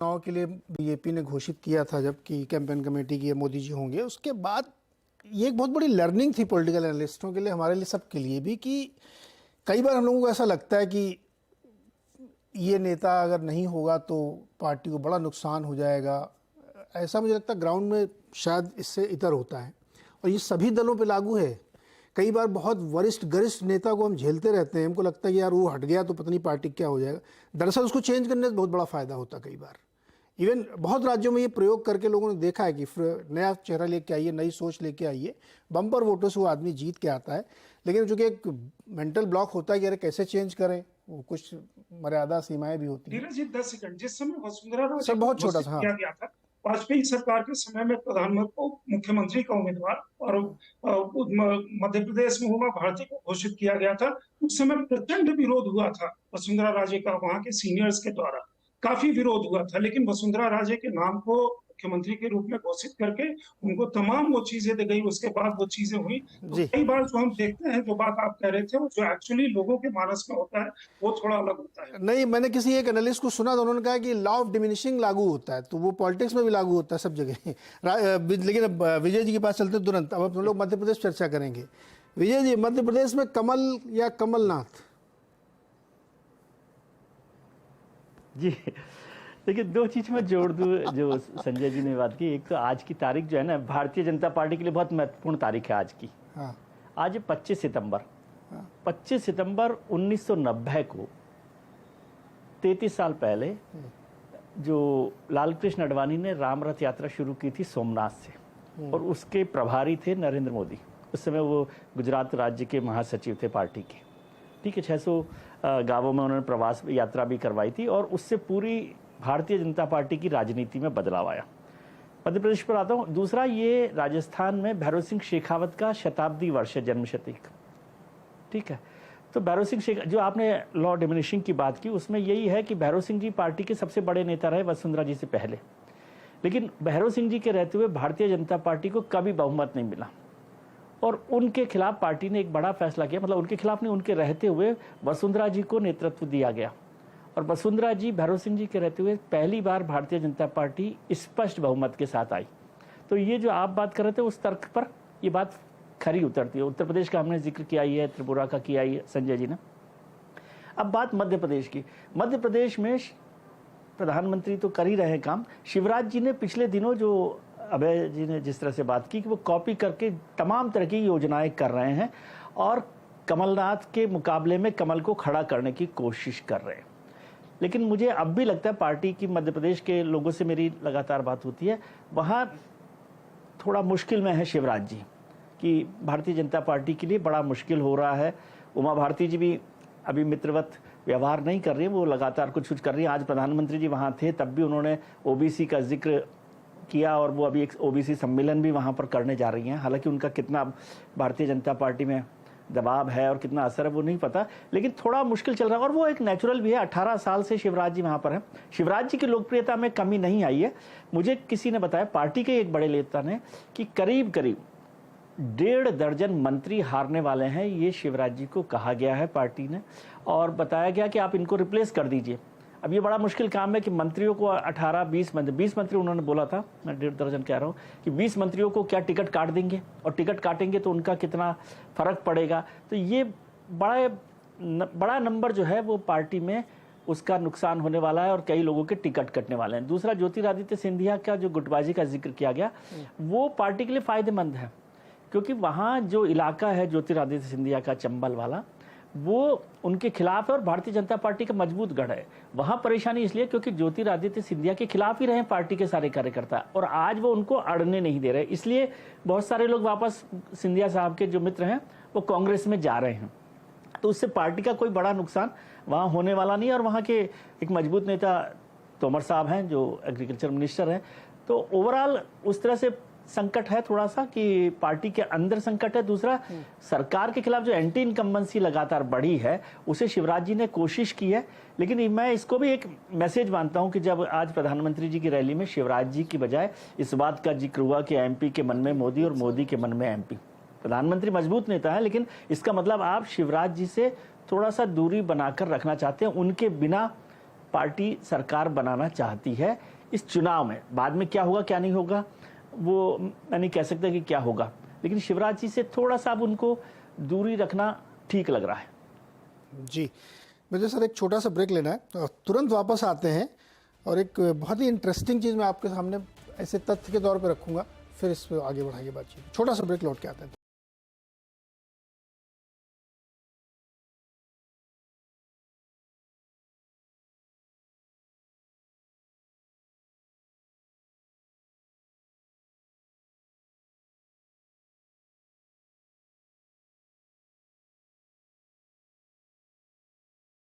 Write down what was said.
चुनाव के लिए बीजेपी ने घोषित किया था जबकि कैंपेन कमेटी की मोदी जी होंगे, उसके बाद ये एक बहुत बड़ी लर्निंग थी पॉलिटिकल एनालिस्टों के लिए, हमारे लिए, सबके लिए भी, कि कई बार हम लोगों को ऐसा लगता है कि ये नेता अगर नहीं होगा तो पार्टी को बड़ा नुकसान हो जाएगा। ऐसा मुझे लगता है ग्राउंड में शायद इससे इतर होता है, और ये सभी दलों पे लागू है। कई बार बहुत वरिष्ठ गरिष्ठ नेता को हम झेलते रहते हैं, हमको लगता है कि यार वो हट गया तो पता नहीं पार्टी क्या हो जाएगा। दरअसल उसको चेंज करने से बहुत बड़ा फायदा होता है। कई बार इवन बहुत राज्यों में ये प्रयोग करके लोगों ने देखा है कि नया चेहरा लेके आइए, नई सोच लेके आइए, बम्पर वोटों से वो आदमी जीत के आता है। लेकिन चूंकि एक मेंटल ब्लॉक होता है कि अरे कैसे चेंज करें, वो कुछ मर्यादा सीमाएं भी होती हैं। जी 10 सेकंड। जिस समय वसुंधरा राजे सब बहुत छोटा था। किया गया था, वाजपेयी सरकार के समय में प्रधानमंत्री को मुख्यमंत्री का उम्मीदवार और मध्य प्रदेश में उमा भारती को घोषित किया गया था। उस समय प्रचंड विरोध हुआ था वसुंधरा राजे का, वहां के सीनियर्स के द्वारा काफी विरोध हुआ था। लेकिन वसुंधरा राजे के नाम को मुख्यमंत्री के रूप में घोषित करके उनको तमाम वो चीजें दी गई, उसके बाद वो चीजें हुई। तो कई बार जो हम देखते हैं, जो बात आप कह रहे थे, वो जो एक्चुअली लोगों के मानस में होता है वो थोड़ा अलग होता है। नहीं, मैंने किसी एक एनालिस्ट को सुना था, उन्होंने कहा कि लॉ ऑफ डिमिनिशिंग लागू होता है, तो वो पॉलिटिक्स में भी लागू होता है सब जगह। लेकिन अब विजय जी के पास चलते तुरंत। अब हम लोग मध्य प्रदेश चर्चा करेंगे। विजय जी, मध्य प्रदेश में कमल या कमलनाथ? जी देखिए, दो चीज में जोड़ दूं जो संजय जी ने बात की। एक तो आज की तारीख जो है ना, भारतीय जनता पार्टी के लिए बहुत महत्वपूर्ण तारीख है आज की। हाँ। आज 25 सितंबर। 25 सितंबर 1990 को 33 साल पहले जो लाल कृष्ण आडवाणी ने राम रथ यात्रा शुरू की थी सोमनाथ से, और उसके प्रभारी थे नरेंद्र मोदी। उस समय वो गुजरात राज्य के महासचिव थे पार्टी के। ठीक है, 600 गांवों में उन्होंने प्रवास यात्रा भी करवाई थी, और उससे पूरी भारतीय जनता पार्टी की राजनीति में बदलाव आया। मध्य प्रदेश पर आता हूँ। दूसरा, ये राजस्थान में भैरव सिंह शेखावत का शताब्दी वर्ष है, जन्मशती। ठीक है, तो भैरव सिंह जो आपने लॉ डिमिनिशिंग की बात की, उसमें यही है कि भैरव सिंह जी पार्टी के सबसे बड़े नेता रहे वसुंधरा जी से पहले। लेकिन भैरव सिंह जी के रहते हुए भारतीय जनता पार्टी को कभी बहुमत नहीं मिला, और उनके खिलाफ पार्टी ने एक बड़ा फैसला किया। मतलब उनके खिलाफ नहीं, उनके रहते हुए वसुंधरा जी को नेतृत्व दिया गया, और वसुंधरा जी भैरव सिंह जी के रहते हुए पहली बार भारतीय जनता पार्टी स्पष्ट बहुमत के साथ आई। तो ये जो आप बात कर रहे थे, उस तर्क पर ये बात खरी उतरती है। उत्तर प्रदेश का हमने जिक्र किया ही है, त्रिपुरा का किया ही है संजय जी ने। अब बात मध्य प्रदेश की। मध्य प्रदेश में प्रधानमंत्री तो कर ही रहे हैं काम। शिवराज जी ने पिछले दिनों, जो अभय जी ने जिस तरह से बात की, कि वो कॉपी करके तमाम तरह की योजनाएं कर रहे हैं, और कमलनाथ के मुकाबले में कमल को खड़ा करने की कोशिश कर रहे हैं। लेकिन मुझे अब भी लगता है, पार्टी की मध्य प्रदेश के लोगों से मेरी लगातार बात होती है, वहाँ थोड़ा मुश्किल में है शिवराज जी, कि भारतीय जनता पार्टी के लिए बड़ा मुश्किल हो रहा है। उमा भारती जी भी अभी मित्रवत व्यवहार नहीं कर रही है, वो लगातार कुछ कुछ कर रही है। आज प्रधानमंत्री जी वहाँ थे, तब भी उन्होंने ओबीसी का जिक्र किया, और वो अभी एक ओबीसी सम्मेलन भी वहाँ पर करने जा रही हैं। हालांकि उनका कितना भारतीय जनता पार्टी में दबाव है और कितना असर है वो नहीं पता, लेकिन थोड़ा मुश्किल चल रहा है। और वो एक नेचुरल भी है, 18 साल से शिवराज जी वहाँ पर हैं। शिवराज जी की लोकप्रियता में कमी नहीं आई है। मुझे किसी ने बताया, पार्टी के एक बड़े नेता ने, कि करीब करीब 1.5 दर्जन मंत्री हारने वाले हैं, ये शिवराज जी को कहा गया है पार्टी ने, और बताया गया कि आप इनको रिप्लेस कर दीजिए। अब ये बड़ा मुश्किल काम है कि मंत्रियों को 18-20 मंत्री उन्होंने बोला था, मैं 1.5 दर्जन कह रहा हूँ, कि 20 मंत्रियों को क्या टिकट काट देंगे, और टिकट काटेंगे तो उनका कितना फर्क पड़ेगा। तो ये बड़ा नंबर जो है वो पार्टी में उसका नुकसान होने वाला है, और कई लोगों के टिकट कटने वाले हैं। दूसरा, ज्योतिरादित्य सिंधिया का जो गुटबाजी का जिक्र किया गया, वो पार्टी के लिए फायदेमंद है, क्योंकि वहाँ जो इलाका है ज्योतिरादित्य सिंधिया का, चंबल वाला, वो उनके खिलाफ है और भारतीय जनता पार्टी का मजबूत गढ़ है। वहां परेशानी इसलिए क्योंकि ज्योतिरादित्य सिंधिया के खिलाफ ही रहे पार्टी के सारे कार्यकर्ता, और आज वो उनको अड़ने नहीं दे रहे। इसलिए बहुत सारे लोग वापस, सिंधिया साहब के जो मित्र हैं, वो कांग्रेस में जा रहे हैं। तो उससे पार्टी का कोई बड़ा नुकसान वहां होने वाला नहीं है। और वहां के एक मजबूत नेता तोमर साहब हैं, जो एग्रीकल्चर मिनिस्टर हैं। तो ओवरऑल उस तरह से संकट है थोड़ा सा, कि पार्टी के अंदर संकट है। दूसरा, सरकार के खिलाफ जो एंटी इनकम्बेंसी लगातार बढ़ी है, उसे शिवराज जी ने कोशिश की है। लेकिन मैं इसको भी एक मैसेज मानता हूं कि जब आज प्रधानमंत्री जी की रैली में शिवराज जी की बजाय इस बात का जिक्र हुआ कि एमपी के मन में मोदी और मोदी के मन में एमपी। प्रधानमंत्री मजबूत नेता है, लेकिन इसका मतलब आप शिवराज जी से थोड़ा सा दूरी बनाकर रखना चाहते हैं, उनके बिना पार्टी सरकार बनाना चाहती है इस चुनाव में। बाद में क्या होगा क्या नहीं होगा वो मैं नहीं कह सकता कि क्या होगा, लेकिन शिवराज जी से थोड़ा सा अब उनको दूरी रखना ठीक लग रहा है। जी, मुझे सर एक छोटा सा ब्रेक लेना है और तुरंत वापस आते हैं और एक बहुत ही इंटरेस्टिंग चीज़ मैं आपके सामने ऐसे तथ्य के तौर पे रखूंगा, फिर इस पर आगे बढ़ाएंगे बातचीत। छोटा सा ब्रेक, लौट के आते हैं।